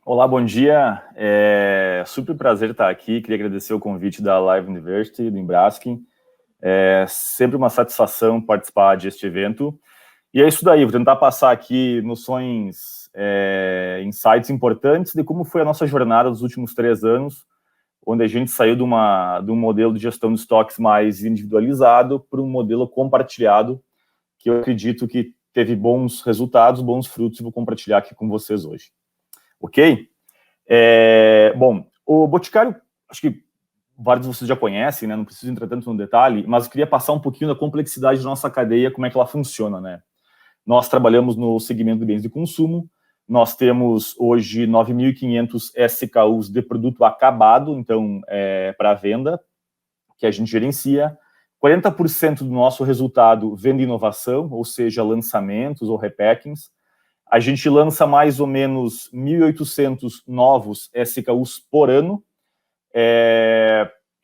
Olá, bom dia. É super prazer estar aqui. Queria agradecer o convite da Live University, do Embrasking. É sempre uma satisfação participar deste evento. E é isso daí, vou tentar passar aqui noções, insights importantes de como foi a nossa jornada dos últimos 3 anos, onde a gente saiu de um modelo de gestão de estoques mais individualizado para um modelo compartilhado, que eu acredito que teve bons resultados, bons frutos, e vou compartilhar aqui com vocês hoje. Ok? Bom, o Boticário, acho que vários de vocês já conhecem, né? Não preciso entrar tanto no detalhe, mas eu queria passar um pouquinho da complexidade da nossa cadeia, como é que ela funciona, né? Nós trabalhamos no segmento de bens de consumo, nós temos hoje 9.500 SKUs de produto acabado, então, para venda, que a gente gerencia. 40% do nosso resultado vem de inovação, ou seja, lançamentos ou repackings. A gente lança mais ou menos 1.800 novos SKUs por ano.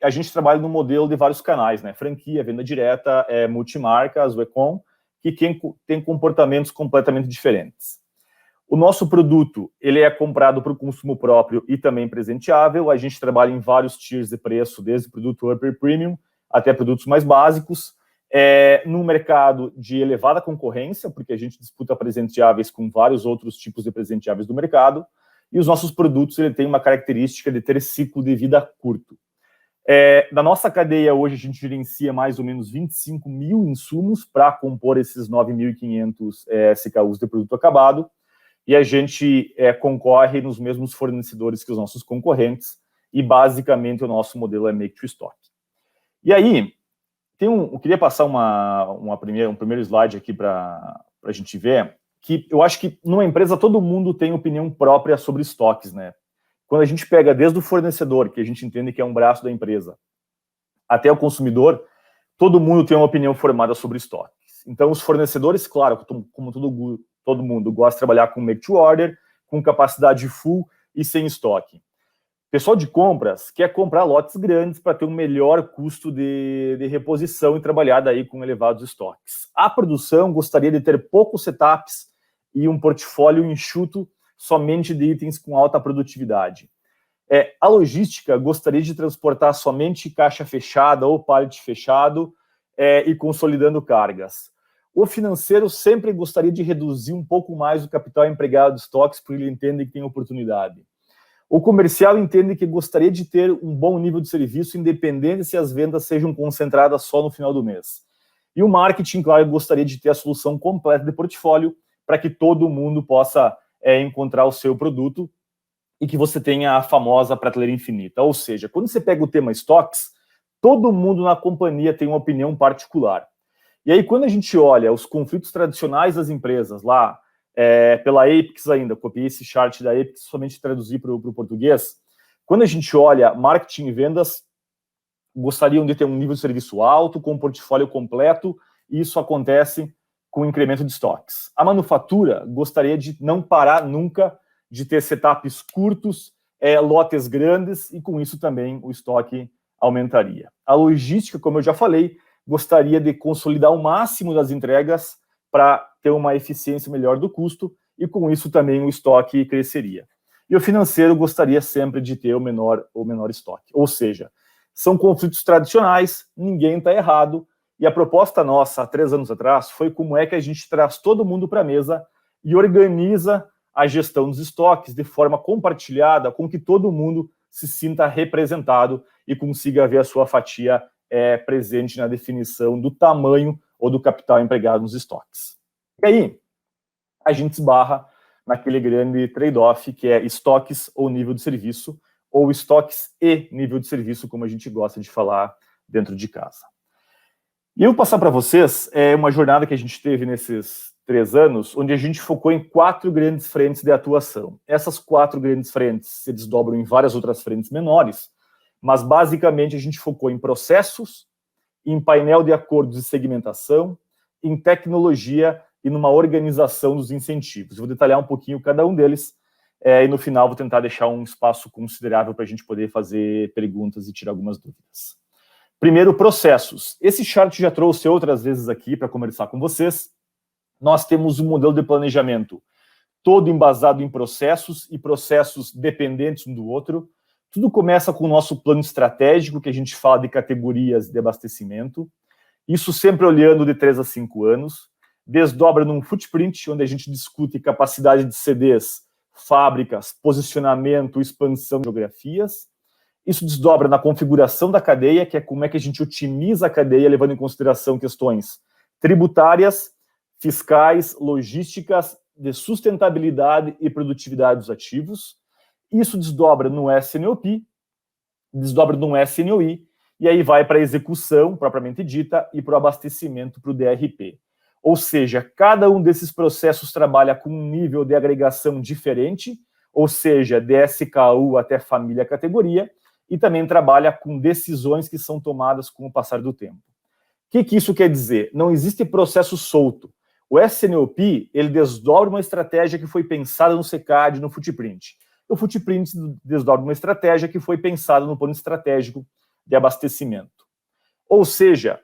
A gente trabalha no modelo de vários canais, né? Franquia, venda direta, multimarcas, o e-com, que tem comportamentos completamente diferentes. O nosso produto, ele é comprado para o consumo próprio e também presenteável. A gente trabalha em vários tiers de preço, desde produto upper premium até produtos mais básicos. No mercado de elevada concorrência, porque a gente disputa presenteáveis com vários outros tipos de presenteáveis do mercado, e os nossos produtos ele têm uma característica de ter ciclo de vida curto. Da nossa cadeia, hoje, a gente gerencia mais ou menos 25 mil insumos para compor esses 9.500 SKUs de produto acabado, e a gente concorre nos mesmos fornecedores que os nossos concorrentes, e basicamente o nosso modelo é make to stock. E aí, eu queria passar um primeiro slide aqui para a gente ver, que eu acho que numa empresa todo mundo tem opinião própria sobre estoques, né? Quando a gente pega desde o fornecedor, que a gente entende que é um braço da empresa, até o consumidor, todo mundo tem uma opinião formada sobre estoques. Então, os fornecedores, claro, como todo mundo gosta de trabalhar com make to order, com capacidade full e sem estoque. Pessoal de compras quer comprar lotes grandes para ter um melhor custo de reposição e trabalhar daí com elevados estoques. A produção gostaria de ter poucos setups e um portfólio enxuto somente de itens com alta produtividade. A logística gostaria de transportar somente caixa fechada ou pallet fechado e consolidando cargas. O financeiro sempre gostaria de reduzir um pouco mais o capital empregado de estoques, porque ele entende que tem oportunidade. O comercial entende que gostaria de ter um bom nível de serviço, independente se as vendas sejam concentradas só no final do mês. E o marketing, claro, gostaria de ter a solução completa de portfólio para que todo mundo possa encontrar o seu produto e que você tenha a famosa prateleira infinita. Ou seja, quando você pega o tema estoques, todo mundo na companhia tem uma opinião particular. E aí, quando a gente olha os conflitos tradicionais das empresas lá, pela Apex ainda, copiei esse chart da Apex somente traduzir para o português. Quando a gente olha marketing e vendas, gostariam de ter um nível de serviço alto, com um portfólio completo, e isso acontece com o incremento de estoques. A manufatura gostaria de não parar nunca de ter setups curtos, lotes grandes, e com isso também o estoque aumentaria. A logística, como eu já falei, gostaria de consolidar o máximo das entregas para ter uma eficiência melhor do custo, e com isso também o estoque cresceria. E o financeiro gostaria sempre de ter o menor estoque. Ou seja, são conflitos tradicionais, ninguém está errado, e a proposta nossa, há 3 anos atrás, foi como é que a gente traz todo mundo para a mesa e organiza a gestão dos estoques de forma compartilhada, com que todo mundo se sinta representado e consiga ver a sua fatia presente na definição do tamanho ou do capital empregado nos estoques. E aí, a gente esbarra naquele grande trade-off que é estoques ou nível de serviço, ou estoques e nível de serviço, como a gente gosta de falar dentro de casa. E eu vou passar para vocês uma jornada que a gente teve nesses 3 anos, onde a gente focou em 4 grandes frentes de atuação. Essas 4 grandes frentes se desdobram em várias outras frentes menores, mas basicamente a gente focou em processos, em painel de acordos e segmentação, em tecnologia e numa organização dos incentivos. Eu vou detalhar um pouquinho cada um deles, e no final vou tentar deixar um espaço considerável para a gente poder fazer perguntas e tirar algumas dúvidas. Primeiro, processos. Esse chart já trouxe outras vezes aqui para conversar com vocês. Nós temos um modelo de planejamento todo embasado em processos e processos dependentes um do outro. Tudo começa com o nosso plano estratégico, que a gente fala de categorias de abastecimento. Isso sempre olhando de 3 a 5 anos. Desdobra num footprint, onde a gente discute capacidade de CDs, fábricas, posicionamento, expansão de geografias. Isso desdobra na configuração da cadeia, que é como é que a gente otimiza a cadeia, levando em consideração questões tributárias, fiscais, logísticas, de sustentabilidade e produtividade dos ativos. Isso desdobra no SNOP, desdobra no SNOI, e aí vai para a execução, propriamente dita, e para o abastecimento, para o DRP. Ou seja, cada um desses processos trabalha com um nível de agregação diferente, ou seja, de SKU até família categoria, e também trabalha com decisões que são tomadas com o passar do tempo. O que isso quer dizer? Não existe processo solto. O SNOP, ele desdobra uma estratégia que foi pensada no CKD, no footprint. O footprint desdobra uma estratégia que foi pensada no plano estratégico de abastecimento. Ou seja,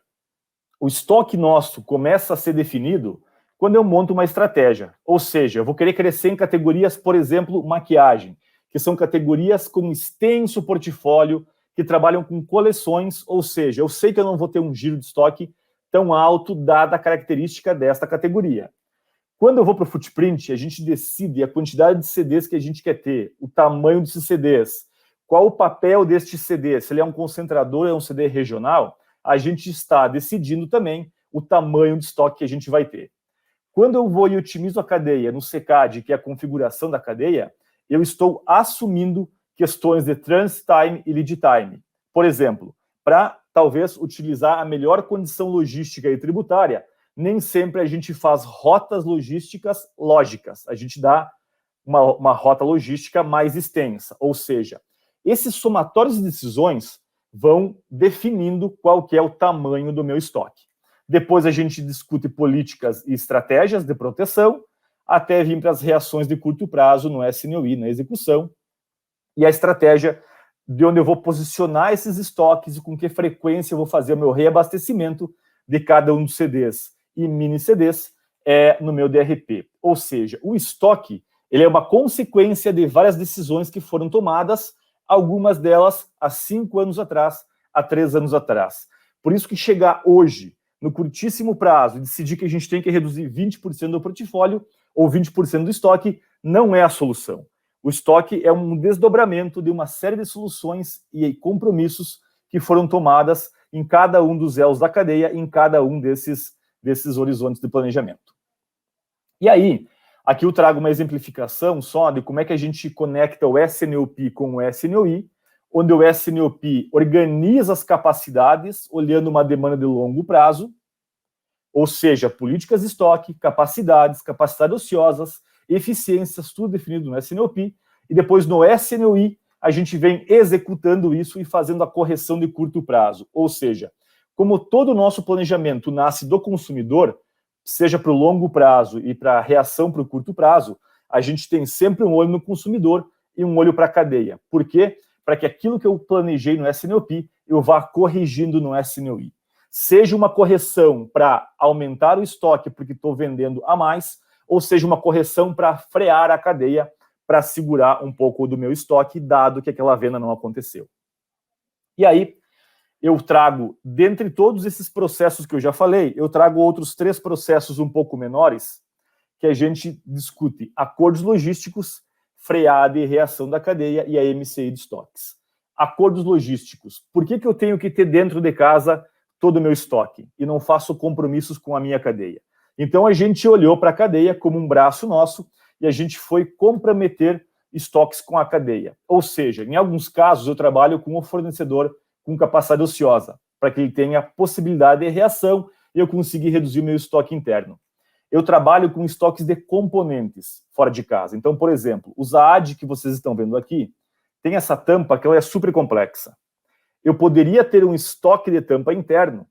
o estoque nosso começa a ser definido quando eu monto uma estratégia. Ou seja, eu vou querer crescer em categorias, por exemplo, maquiagem, que são categorias com extenso portfólio, que trabalham com coleções, ou seja, eu sei que eu não vou ter um giro de estoque tão alto, dada a característica desta categoria. Quando eu vou para o footprint, a gente decide a quantidade de CDs que a gente quer ter, o tamanho desses CDs, qual o papel deste CD, se ele é um concentrador ou é um CD regional, a gente está decidindo também o tamanho de estoque que a gente vai ter. Quando eu vou e otimizo a cadeia no CKD, que é a configuração da cadeia, eu estou assumindo questões de transit time e lead time. Por exemplo, para talvez utilizar a melhor condição logística e tributária, nem sempre a gente faz rotas logísticas lógicas. A gente dá uma rota logística mais extensa. Ou seja, esses somatórios de decisões vão definindo qual que é o tamanho do meu estoque. Depois a gente discute políticas e estratégias de proteção, até vir para as reações de curto prazo no SNOI, na execução, e a estratégia de onde eu vou posicionar esses estoques e com que frequência eu vou fazer o meu reabastecimento de cada um dos CDs e mini CDs no meu DRP. Ou seja, o estoque ele é uma consequência de várias decisões que foram tomadas, algumas delas há 5 anos atrás, há 3 anos atrás. Por isso que chegar hoje, no curtíssimo prazo, e decidir que a gente tem que reduzir 20% do portfólio ou 20% do estoque, não é a solução. O estoque é um desdobramento de uma série de soluções e compromissos que foram tomadas em cada um dos elos da cadeia, em cada um desses horizontes de planejamento. E aí, aqui eu trago uma exemplificação só de como é que a gente conecta o SNOP com o SNOI, onde o SNOP organiza as capacidades, olhando uma demanda de longo prazo, ou seja, políticas de estoque, capacidades ociosas, eficiências, tudo definido no SNOP, e depois no SNOI a gente vem executando isso e fazendo a correção de curto prazo. Ou seja, como todo o nosso planejamento nasce do consumidor, seja para o longo prazo e para a reação para o curto prazo, a gente tem sempre um olho no consumidor e um olho para a cadeia. Por quê? Para que aquilo que eu planejei no SNOP, eu vá corrigindo no SNOI. Seja uma correção para aumentar o estoque porque estou vendendo a mais, ou seja uma correção para frear a cadeia, para segurar um pouco do meu estoque, dado que aquela venda não aconteceu. E aí, eu trago, dentre todos esses processos que eu já falei, eu trago outros 3 processos um pouco menores, que a gente discute acordos logísticos, freada e reação da cadeia e a MCI de estoques. Acordos logísticos. Por que eu tenho que ter dentro de casa todo o meu estoque e não faço compromissos com a minha cadeia? Então, a gente olhou para a cadeia como um braço nosso e a gente foi comprometer estoques com a cadeia. Ou seja, em alguns casos, eu trabalho com o fornecedor com capacidade ociosa, para que ele tenha possibilidade de reação e eu consiga reduzir o meu estoque interno. Eu trabalho com estoques de componentes fora de casa. Então, por exemplo, o ZAAD que vocês estão vendo aqui, tem essa tampa que ela é super complexa. Eu poderia ter um estoque de tampa interno,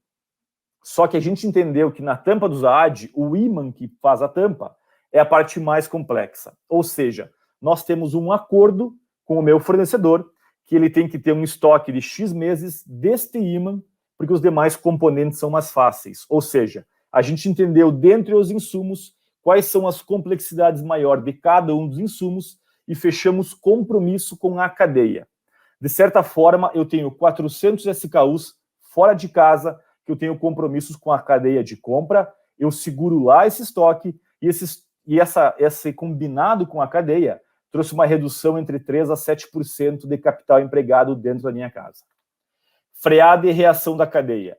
só que a gente entendeu que na tampa do ZAAD, o ímã que faz a tampa é a parte mais complexa. Ou seja, nós temos um acordo com o meu fornecedor que ele tem que ter um estoque de X meses deste ímã, porque os demais componentes são mais fáceis. Ou seja, a gente entendeu, dentre os insumos, quais são as complexidades maiores de cada um dos insumos e fechamos compromisso com a cadeia. De certa forma, eu tenho 400 SKUs fora de casa, que eu tenho compromissos com a cadeia de compra, eu seguro lá esse estoque e esse combinado com a cadeia trouxe uma redução entre 3% a 7% de capital empregado dentro da minha casa. Freada e reação da cadeia.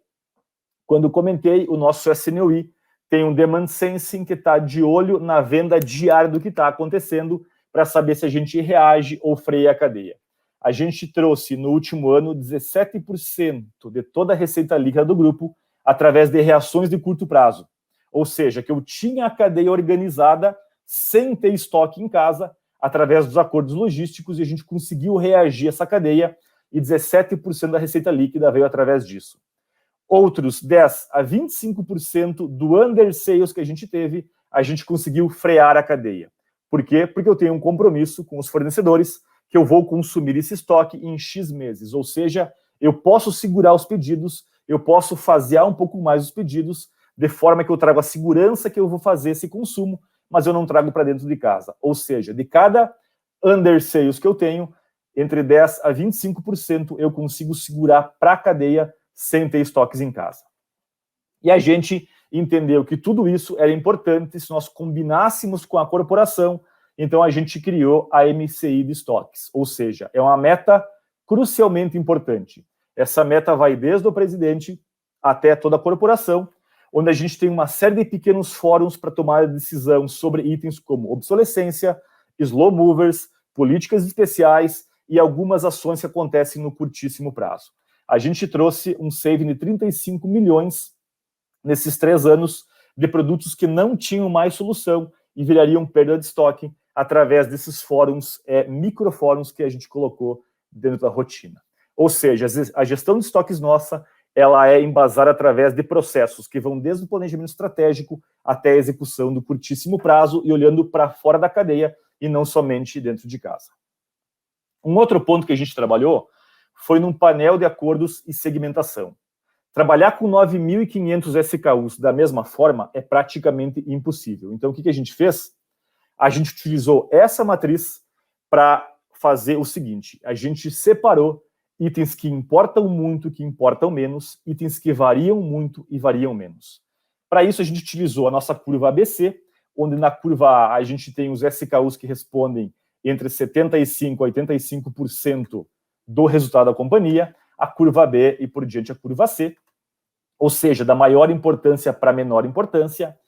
Quando comentei, o nosso SNOI tem um Demand Sensing que está de olho na venda diária do que está acontecendo para saber se a gente reage ou freia a cadeia. A gente trouxe no último ano 17% de toda a receita líquida do grupo através de reações de curto prazo. Ou seja, que eu tinha a cadeia organizada sem ter estoque em casa, através dos acordos logísticos, e a gente conseguiu reagir a essa cadeia e 17% da receita líquida veio através disso. Outros 10% a 25% do under sales que a gente teve, a gente conseguiu frear a cadeia. Por quê? Porque eu tenho um compromisso com os fornecedores que eu vou consumir esse estoque em X meses. Ou seja, eu posso segurar os pedidos, eu posso fasear um pouco mais os pedidos, de forma que eu trago a segurança que eu vou fazer esse consumo, mas eu não trago para dentro de casa. Ou seja, de cada under sales que eu tenho, entre 10% a 25% eu consigo segurar para a cadeia sem ter estoques em casa. E a gente entendeu que tudo isso era importante se nós combinássemos com a corporação, então a gente criou a MCI de estoques, ou seja, é uma meta crucialmente importante. Essa meta vai desde o presidente até toda a corporação, onde a gente tem uma série de pequenos fóruns para tomar decisão sobre itens como obsolescência, slow movers, políticas especiais e algumas ações que acontecem no curtíssimo prazo. A gente trouxe um saving de 35 milhões nesses 3 anos de produtos que não tinham mais solução e virariam perda de estoque através desses fóruns, microfóruns que a gente colocou dentro da rotina. Ou seja, a gestão de estoques nossa, ela é embasada através de processos que vão desde o planejamento estratégico até a execução do curtíssimo prazo e olhando para fora da cadeia e não somente dentro de casa. Um outro ponto que a gente trabalhou foi num painel de acordos e segmentação. Trabalhar com 9.500 SKUs da mesma forma é praticamente impossível. Então, o que a gente fez? A gente utilizou essa matriz para fazer o seguinte: a gente separou itens que importam muito, que importam menos, itens que variam muito e variam menos. Para isso, a gente utilizou a nossa curva ABC, onde na curva A a gente tem os SKUs que respondem entre 75% a 85% do resultado da companhia, a curva B e por diante a curva C, ou seja, da maior importância para menor importância,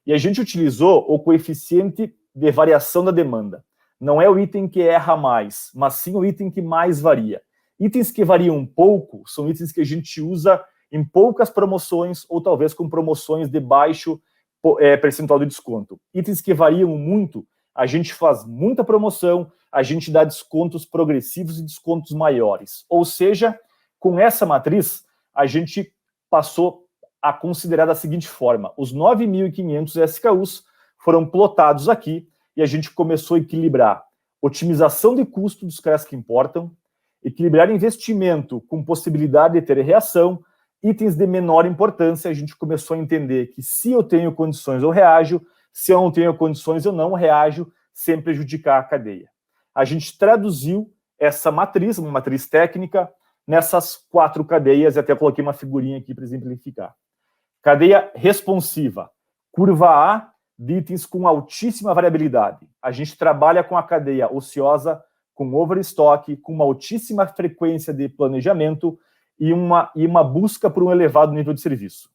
e a gente utilizou o coeficiente de variação da demanda. Não é o item que erra mais, mas sim o item que mais varia. Itens que variam pouco são itens que a gente usa em poucas promoções ou talvez com promoções de baixo percentual de desconto. Itens que variam muito, a gente faz muita promoção, a gente dá descontos progressivos e descontos maiores. Ou seja, com essa matriz, a gente passou a considerar da seguinte forma: os 9.500 SKUs foram plotados aqui e a gente começou a equilibrar otimização de custo dos caras que importam, equilibrar investimento com possibilidade de ter reação, itens de menor importância. A gente começou a entender que se eu tenho condições eu reajo, se eu não tenho condições eu não reajo, sem prejudicar a cadeia. A gente traduziu essa matriz, uma matriz técnica, nessas 4 cadeias, e até coloquei uma figurinha aqui para exemplificar. Cadeia responsiva, curva A, de itens com altíssima variabilidade. A gente trabalha com a cadeia ociosa, com overstock, com uma altíssima frequência de planejamento e uma busca por um elevado nível de serviço.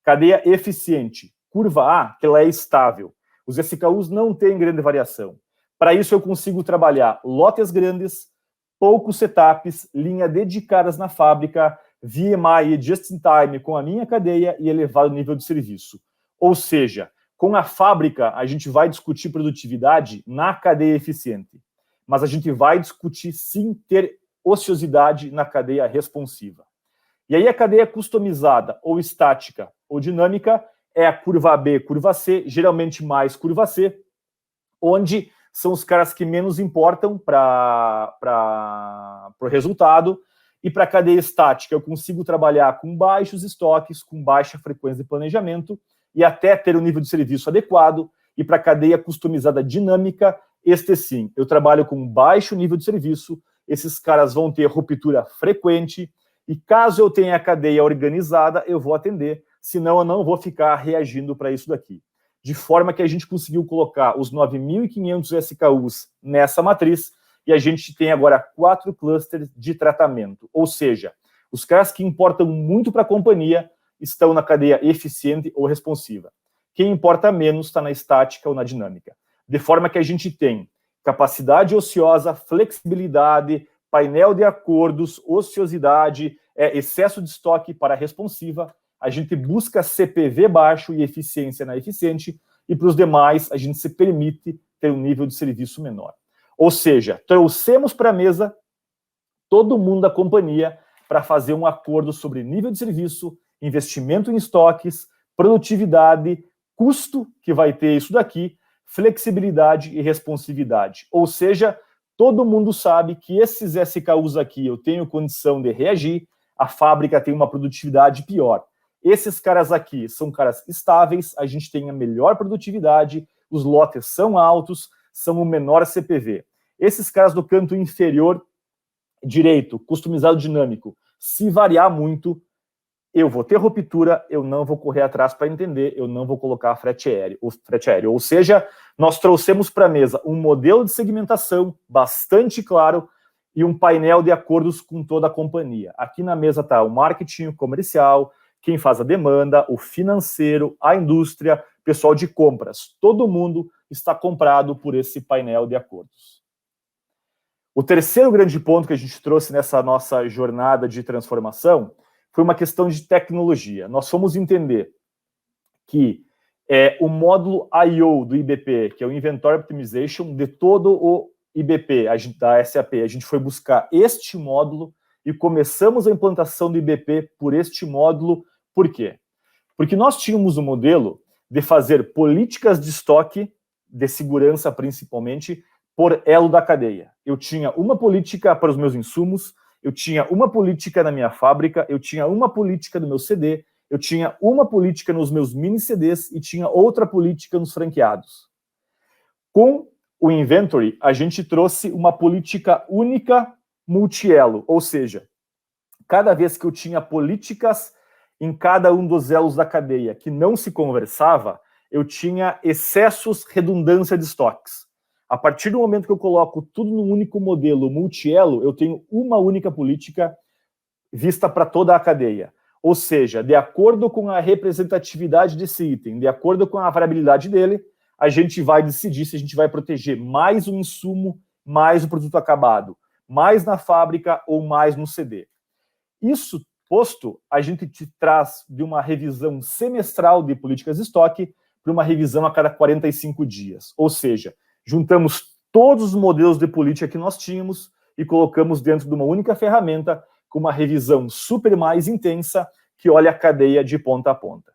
Cadeia eficiente, curva A, que ela é estável. Os SKUs não têm grande variação. Para isso eu consigo trabalhar lotes grandes, poucos setups, linha dedicadas na fábrica, VMI e just-in-time com a minha cadeia e elevado nível de serviço. Ou seja, com a fábrica a gente vai discutir produtividade na cadeia eficiente, mas a gente vai discutir sim ter ociosidade na cadeia responsiva. E aí a cadeia customizada ou estática ou dinâmica é a curva B, curva C, geralmente mais curva C, onde são os caras que menos importam para o resultado. E para a cadeia estática eu consigo trabalhar com baixos estoques, com baixa frequência de planejamento e até ter um nível de serviço adequado. E para a cadeia customizada dinâmica, este sim, eu trabalho com baixo nível de serviço, esses caras vão ter ruptura frequente, e caso eu tenha a cadeia organizada, eu vou atender, senão eu não vou ficar reagindo para isso daqui. De forma que a gente conseguiu colocar os 9.500 SKUs nessa matriz, e a gente tem agora 4 clusters de tratamento. Ou seja, os caras que importam muito para a companhia estão na cadeia eficiente ou responsiva. Quem importa menos está na estática ou na dinâmica. De forma que a gente tem capacidade ociosa, flexibilidade, painel de acordos, ociosidade, excesso de estoque para a responsiva. A gente busca CPV baixo e eficiência na eficiente, e para os demais a gente se permite ter um nível de serviço menor. Ou seja, trouxemos para a mesa todo mundo da companhia para fazer um acordo sobre nível de serviço, investimento em estoques, produtividade, custo que vai ter isso daqui, flexibilidade e responsividade. Ou seja, todo mundo sabe que esses SKUs aqui eu tenho condição de reagir, a fábrica tem uma produtividade pior. Esses caras aqui são caras estáveis, a gente tem a melhor produtividade, os lotes são altos, são o menor CPV. Esses caras do canto inferior direito, customizado dinâmico, se variar muito, eu vou ter ruptura, eu não vou correr atrás para entender, eu não vou colocar frete aéreo. Ou seja, nós trouxemos para a mesa um modelo de segmentação bastante claro e um painel de acordos com toda a companhia. Aqui na mesa está o marketing, o comercial, quem faz a demanda, o financeiro, a indústria, pessoal de compras. Todo mundo está comprado por esse painel de acordos. O terceiro grande ponto que a gente trouxe nessa nossa jornada de transformação foi uma questão de tecnologia. Nós fomos entender que o módulo I/O do IBP, que é o Inventory Optimization, de todo o IBP, da SAP, a gente foi buscar este módulo e começamos a implantação do IBP por este módulo. Por quê? Porque nós tínhamos um modelo de fazer políticas de estoque, de segurança principalmente, por elo da cadeia. Eu tinha uma política para os meus insumos, eu tinha uma política na minha fábrica, eu tinha uma política no meu CD, eu tinha uma política nos meus mini CDs e tinha outra política nos franqueados. Com o Inventory, a gente trouxe uma política única multi-elo, ou seja, cada vez que eu tinha políticas em cada um dos elos da cadeia que não se conversava, eu tinha excessos, redundância de estoques. A partir do momento que eu coloco tudo num único modelo multi-elo, eu tenho uma única política vista para toda a cadeia. Ou seja, de acordo com a representatividade desse item, de acordo com a variabilidade dele, a gente vai decidir se a gente vai proteger mais o insumo, mais o produto acabado, mais na fábrica ou mais no CD. Isso posto, a gente te traz de uma revisão semestral de políticas de estoque para uma revisão a cada 45 dias. Ou seja, juntamos todos os modelos de política que nós tínhamos e colocamos dentro de uma única ferramenta com uma revisão super mais intensa que olha a cadeia de ponta a ponta.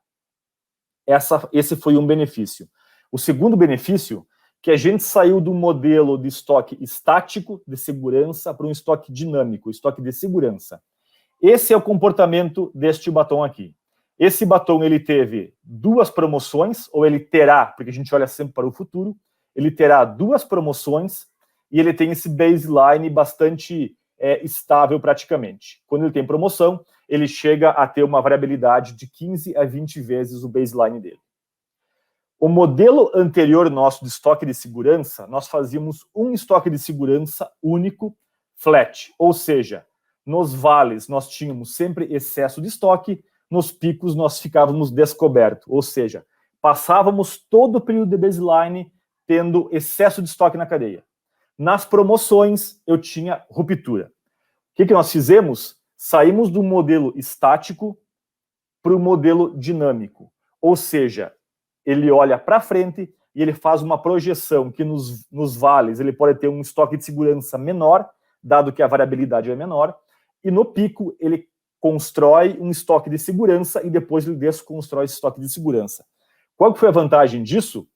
Esse foi um benefício. O segundo benefício, que a gente saiu do modelo de estoque estático de segurança para um estoque dinâmico, estoque de segurança. Esse é o comportamento deste batom aqui. Esse batom ele teve 2 promoções, ou ele terá, porque a gente olha sempre para o futuro, ele terá 2 promoções e ele tem esse baseline bastante estável praticamente. Quando ele tem promoção, ele chega a ter uma variabilidade de 15 a 20 vezes o baseline dele. O modelo anterior nosso de estoque de segurança, nós fazíamos um estoque de segurança único, flat, ou seja, nos vales nós tínhamos sempre excesso de estoque, nos picos nós ficávamos descobertos, ou seja, passávamos todo o período de baseline tendo excesso de estoque na cadeia. Nas promoções, eu tinha ruptura. O que nós fizemos? Saímos do modelo estático para o modelo dinâmico. Ou seja, ele olha para frente e ele faz uma projeção que nos vales ele pode ter um estoque de segurança menor, dado que a variabilidade é menor, e no pico ele constrói um estoque de segurança e depois ele desconstrói esse estoque de segurança. Qual que foi a vantagem disso?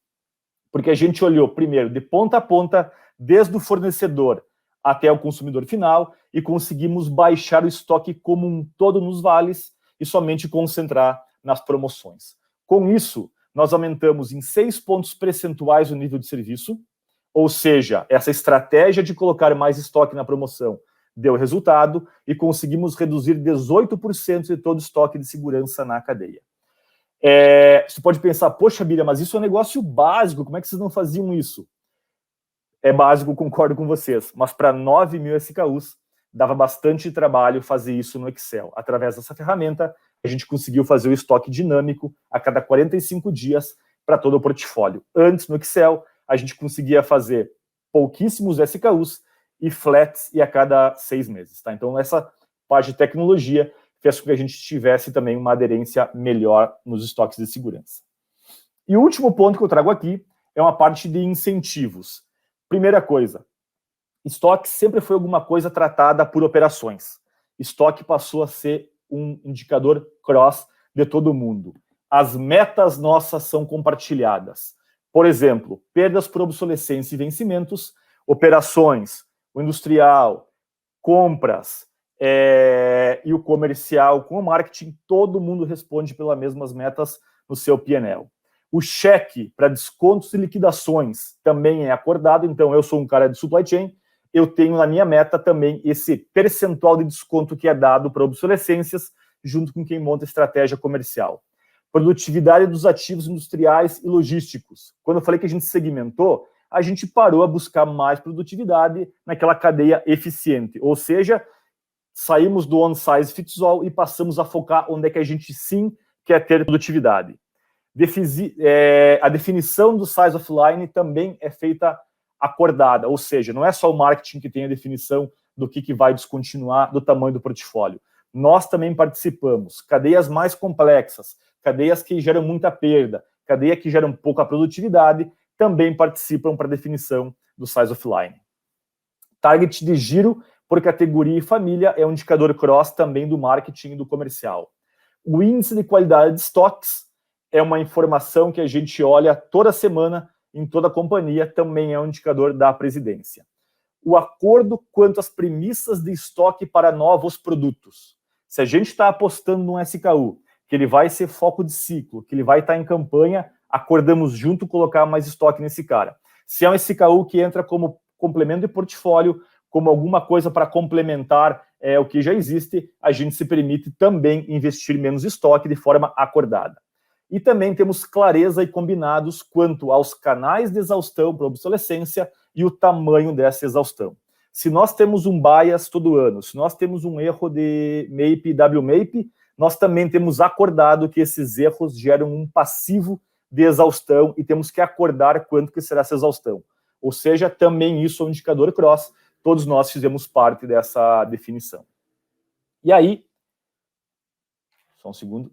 Porque a gente olhou primeiro de ponta a ponta, desde o fornecedor até o consumidor final, e conseguimos baixar o estoque como um todo nos vales e somente concentrar nas promoções. Com isso, nós aumentamos em 6 pontos percentuais o nível de serviço, ou seja, essa estratégia de colocar mais estoque na promoção deu resultado e conseguimos reduzir 18% de todo o estoque de segurança na cadeia. Você pode pensar, poxa, Bira, mas isso é um negócio básico, como é que vocês não faziam isso? É básico, concordo com vocês, mas para 9 mil SKUs, dava bastante trabalho fazer isso no Excel. Através dessa ferramenta, a gente conseguiu fazer o estoque dinâmico a cada 45 dias para todo o portfólio. Antes, no Excel, a gente conseguia fazer pouquíssimos SKUs e flats e a cada 6 meses. Tá? Então, essa parte de tecnologia fez com que a gente tivesse também uma aderência melhor nos estoques de segurança. E o último ponto que eu trago aqui é uma parte de incentivos. Primeira coisa, estoque sempre foi alguma coisa tratada por operações. Estoque passou a ser um indicador cross de todo mundo. As metas nossas são compartilhadas. Por exemplo, perdas por obsolescência e vencimentos, operações, o industrial, compras e o comercial com o marketing, todo mundo responde pelas mesmas metas no seu P&L. O cheque para descontos e liquidações também é acordado, então eu sou um cara de supply chain, eu tenho na minha meta também esse percentual de desconto que é dado para obsolescências, junto com quem monta a estratégia comercial. Produtividade dos ativos industriais e logísticos. Quando eu falei que a gente segmentou, a gente parou a buscar mais produtividade naquela cadeia eficiente, ou seja, saímos do one size fits all e passamos a focar onde é que a gente sim quer ter produtividade. A definição do size of line também é feita acordada, ou seja, não é só o marketing que tem a definição do que vai descontinuar do tamanho do portfólio. Nós também participamos. Cadeias mais complexas, cadeias que geram muita perda, cadeia que geram pouca produtividade, também participam para a definição do size of line. Target de giro por categoria e família é um indicador cross também do marketing e do comercial. O índice de qualidade de estoques é uma informação que a gente olha toda semana em toda a companhia, também é um indicador da presidência. O acordo quanto às premissas de estoque para novos produtos. Se a gente está apostando num SKU, que ele vai ser foco de ciclo, que ele vai estar em campanha, acordamos junto colocar mais estoque nesse cara. Se é um SKU que entra como complemento de portfólio, como alguma coisa para complementar o que já existe, a gente se permite também investir menos estoque de forma acordada. E também temos clareza e combinados quanto aos canais de exaustão para obsolescência e o tamanho dessa exaustão. Se nós temos um bias todo ano, se nós temos um erro de MAPE e WMAPE, nós também temos acordado que esses erros geram um passivo de exaustão e temos que acordar quanto que será essa exaustão. Ou seja, também isso é um indicador cross, todos nós fizemos parte dessa definição. E aí, só um segundo,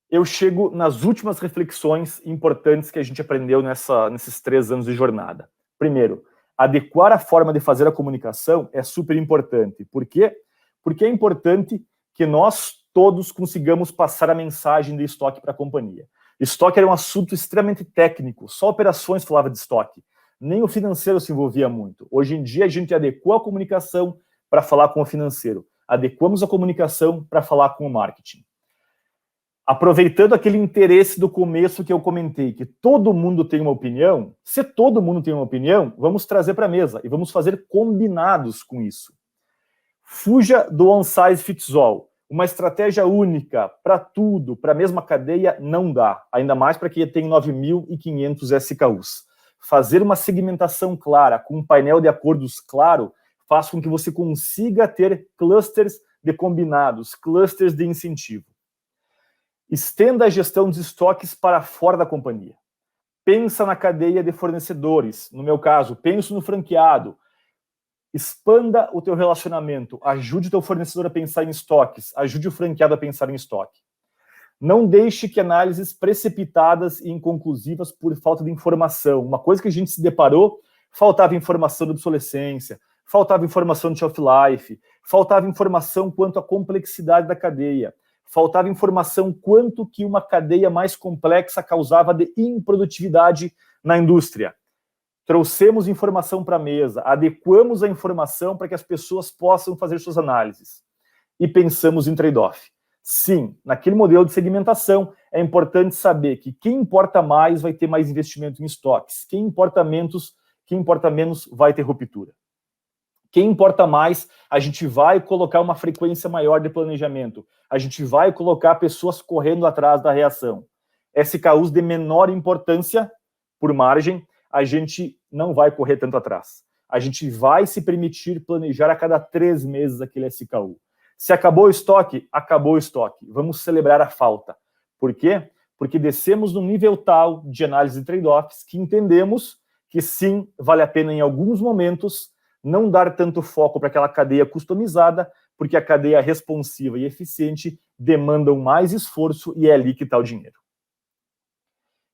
eu chego nas últimas reflexões importantes que a gente aprendeu nesses 3 anos de jornada. Primeiro, adequar a forma de fazer a comunicação é super importante. Por quê? Porque é importante que nós todos consigamos passar a mensagem de estoque para a companhia. Estoque era um assunto extremamente técnico, só operações falava de estoque. Nem o financeiro se envolvia muito. Hoje em dia, a gente adequou a comunicação para falar com o financeiro. Adequamos a comunicação para falar com o marketing. Aproveitando aquele interesse do começo que eu comentei, que todo mundo tem uma opinião, se todo mundo tem uma opinião, vamos trazer para a mesa e vamos fazer combinados com isso. Fuja do one size fits all. Uma estratégia única para tudo, para a mesma cadeia, não dá. Ainda mais para quem tem 9.500 SKUs. Fazer uma segmentação clara, com um painel de acordos claro, faz com que você consiga ter clusters de combinados, clusters de incentivo. Estenda a gestão dos estoques para fora da companhia. Pensa na cadeia de fornecedores. No meu caso, penso no franqueado. Expanda o teu relacionamento. Ajude o teu fornecedor a pensar em estoques. Ajude o franqueado a pensar em estoque. Não deixe que análises precipitadas e inconclusivas por falta de informação. Uma coisa que a gente se deparou, faltava informação de obsolescência, faltava informação de shelf life, faltava informação quanto à complexidade da cadeia, faltava informação quanto que uma cadeia mais complexa causava de improdutividade na indústria. Trouxemos informação para a mesa, adequamos a informação para que as pessoas possam fazer suas análises. E pensamos em trade-off. Sim, naquele modelo de segmentação, é importante saber que quem importa mais vai ter mais investimento em estoques, quem importa menos vai ter ruptura. Quem importa mais, a gente vai colocar uma frequência maior de planejamento, a gente vai colocar pessoas correndo atrás da reação. SKUs de menor importância, por margem, a gente não vai correr tanto atrás. A gente vai se permitir planejar a cada 3 meses aquele SKU. Se acabou o estoque, acabou o estoque. Vamos celebrar a falta. Por quê? Porque descemos num nível tal de análise de trade-offs que entendemos que sim, vale a pena em alguns momentos não dar tanto foco para aquela cadeia customizada, porque a cadeia responsiva e eficiente demandam mais esforço e é ali que está o dinheiro.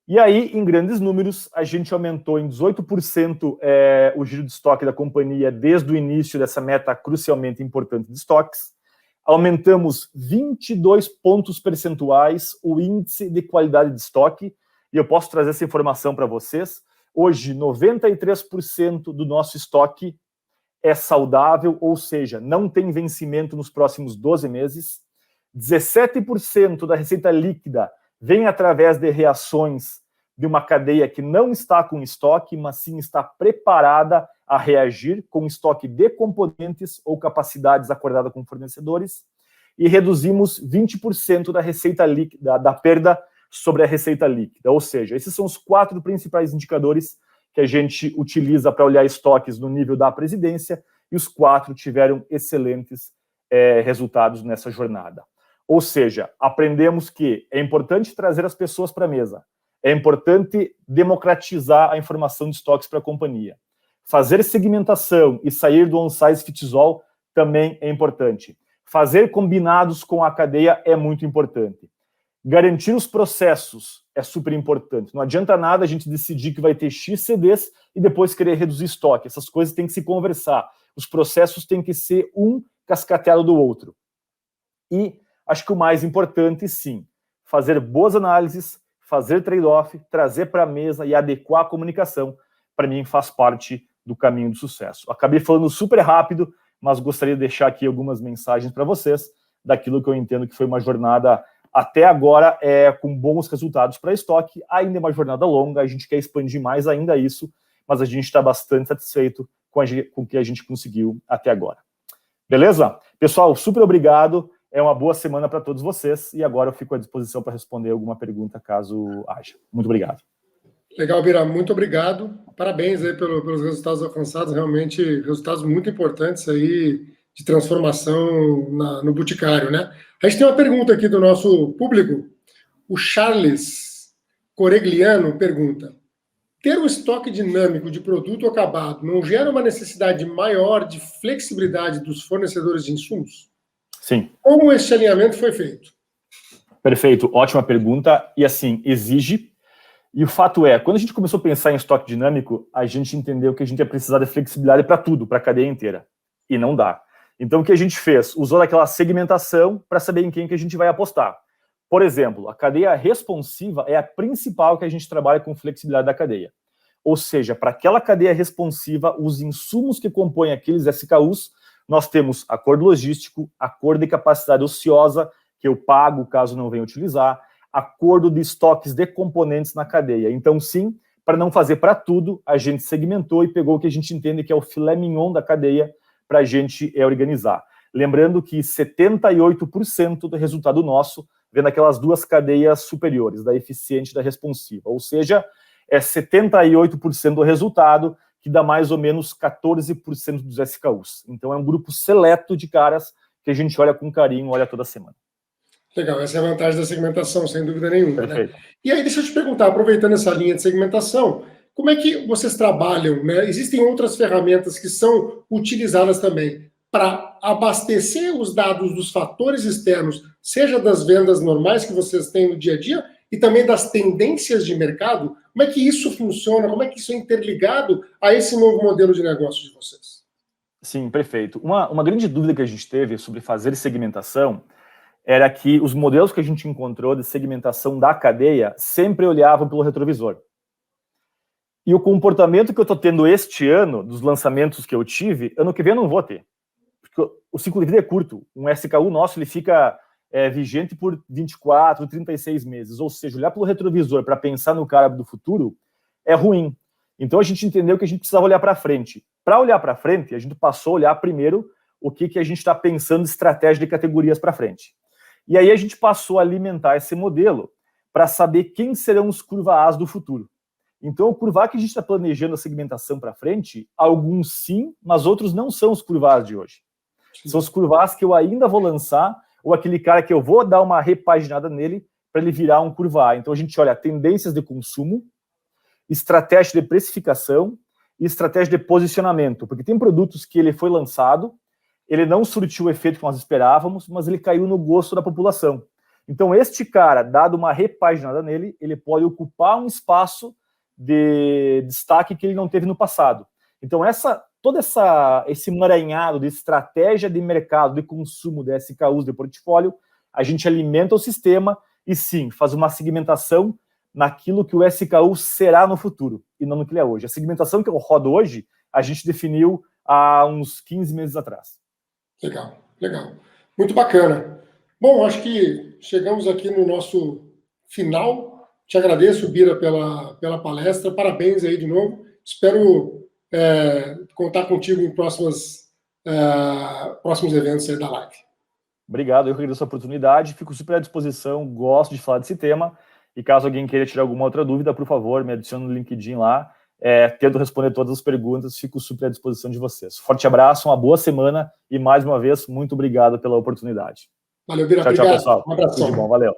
E aí, em grandes números, a gente aumentou em 18% o giro de estoque da companhia desde o início dessa meta crucialmente importante de estoques. Aumentamos 22 pontos percentuais o índice de qualidade de estoque, e eu posso trazer essa informação para vocês. Hoje, 93% do nosso estoque é saudável, ou seja, não tem vencimento nos próximos 12 meses. 17% da receita líquida vem através de reações de uma cadeia que não está com estoque, mas sim está preparada a reagir com estoque de componentes ou capacidades acordadas com fornecedores, e reduzimos 20% da receita líquida, da perda sobre a receita líquida. Ou seja, esses são os 4 principais indicadores que a gente utiliza para olhar estoques no nível da presidência, e os 4 tiveram excelentes resultados nessa jornada. Ou seja, aprendemos que é importante trazer as pessoas para a mesa, é importante democratizar a informação de estoques para a companhia. Fazer segmentação e sair do one-size fits all também é importante. Fazer combinados com a cadeia é muito importante. Garantir os processos é super importante. Não adianta nada a gente decidir que vai ter X CDs e depois querer reduzir estoque. Essas coisas têm que se conversar. Os processos têm que ser um cascateado do outro. E acho que o mais importante, sim, fazer boas análises, fazer trade-off, trazer para a mesa e adequar a comunicação, para mim faz parte do caminho do sucesso. Acabei falando super rápido, mas gostaria de deixar aqui algumas mensagens para vocês daquilo que eu entendo que foi uma jornada até agora com bons resultados para estoque. Ainda é uma jornada longa, a gente quer expandir mais ainda isso, mas a gente está bastante satisfeito com o que a gente conseguiu até agora. Beleza? Pessoal, super obrigado, é uma boa semana para todos vocês, e agora eu fico à disposição para responder alguma pergunta, caso haja. Muito obrigado. Legal, Bira, muito obrigado. Parabéns aí pelos resultados alcançados, realmente resultados muito importantes aí de transformação no Boticário, né? A gente tem uma pergunta aqui do nosso público. O Charles Coregliano pergunta: ter um estoque dinâmico de produto acabado não gera uma necessidade maior de flexibilidade dos fornecedores de insumos? Sim. Como esse alinhamento foi feito? Perfeito, ótima pergunta. E assim, exige. E o fato é, quando a gente começou a pensar em estoque dinâmico, a gente entendeu que a gente ia precisar de flexibilidade para tudo, para a cadeia inteira. E não dá. Então, o que a gente fez? Usou aquela segmentação para saber em quem que a gente vai apostar. Por exemplo, a cadeia responsiva é a principal que a gente trabalha com flexibilidade da cadeia. Ou seja, para aquela cadeia responsiva, os insumos que compõem aqueles SKUs, nós temos acordo logístico, acordo de capacidade ociosa, que eu pago caso não venha utilizar, acordo de estoques de componentes na cadeia. Então, sim, para não fazer para tudo, a gente segmentou e pegou o que a gente entende que é o filé mignon da cadeia para a gente organizar. Lembrando que 78% do resultado nosso vem daquelas 2 cadeias superiores, da eficiente e da responsiva. Ou seja, é 78% do resultado, que dá mais ou menos 14% dos SKUs. Então, é um grupo seleto de caras que a gente olha com carinho, olha toda semana. Legal, essa é a vantagem da segmentação, sem dúvida nenhuma. Perfeito. Né? E aí, deixa eu te perguntar, aproveitando essa linha de segmentação, como é que vocês trabalham? Né? Existem outras ferramentas que são utilizadas também para abastecer os dados dos fatores externos, seja das vendas normais que vocês têm no dia a dia, e também das tendências de mercado? Como é que isso funciona? Como é que isso é interligado a esse novo modelo de negócio de vocês? Sim, perfeito. Uma grande dúvida que a gente teve sobre fazer segmentação era que os modelos que a gente encontrou de segmentação da cadeia sempre olhavam pelo retrovisor. E o comportamento que eu estou tendo este ano, dos lançamentos que eu tive, ano que vem eu não vou ter. Porque o ciclo de vida é curto. Um SKU nosso, ele fica vigente por 24, 36 meses. Ou seja, olhar pelo retrovisor para pensar no cara do futuro é ruim. Então, a gente entendeu que a gente precisava olhar para frente. Para olhar para frente, a gente passou a olhar primeiro o que a gente está pensando de estratégia de categorias para frente. E aí a gente passou a alimentar esse modelo para saber quem serão os curva As do futuro. Então, o curva A que a gente está planejando a segmentação para frente, alguns sim, mas outros não são os curva As de hoje. São os curva As que eu ainda vou lançar, ou aquele cara que eu vou dar uma repaginada nele para ele virar um curva A. Então, a gente olha tendências de consumo, estratégia de precificação e estratégia de posicionamento, porque tem produtos que ele foi lançado, ele não surtiu o efeito que nós esperávamos, mas ele caiu no gosto da população. Então, este cara, dado uma repaginada nele, ele pode ocupar um espaço de destaque que ele não teve no passado. Então, todo esse emaranhado de estratégia de mercado, de consumo de SKUs de portfólio, a gente alimenta o sistema e, sim, faz uma segmentação naquilo que o SKU será no futuro, e não no que ele é hoje. A segmentação que eu rodo hoje, a gente definiu há uns 15 meses atrás. Legal, legal. Muito bacana. Bom, acho que chegamos aqui no nosso final. Te agradeço, Bira, pela palestra. Parabéns aí de novo. Espero contar contigo em próximos eventos aí da live. Obrigado, eu que agradeço a oportunidade. Fico super à disposição, gosto de falar desse tema. E caso alguém queira tirar alguma outra dúvida, por favor, me adicione no LinkedIn lá. Tento responder todas as perguntas, fico super à disposição de vocês. Forte abraço, uma boa semana e, mais uma vez, muito obrigado pela oportunidade. Valeu, Bira. Tchau, obrigado. pessoal. Um abração. Tudo de bom, valeu.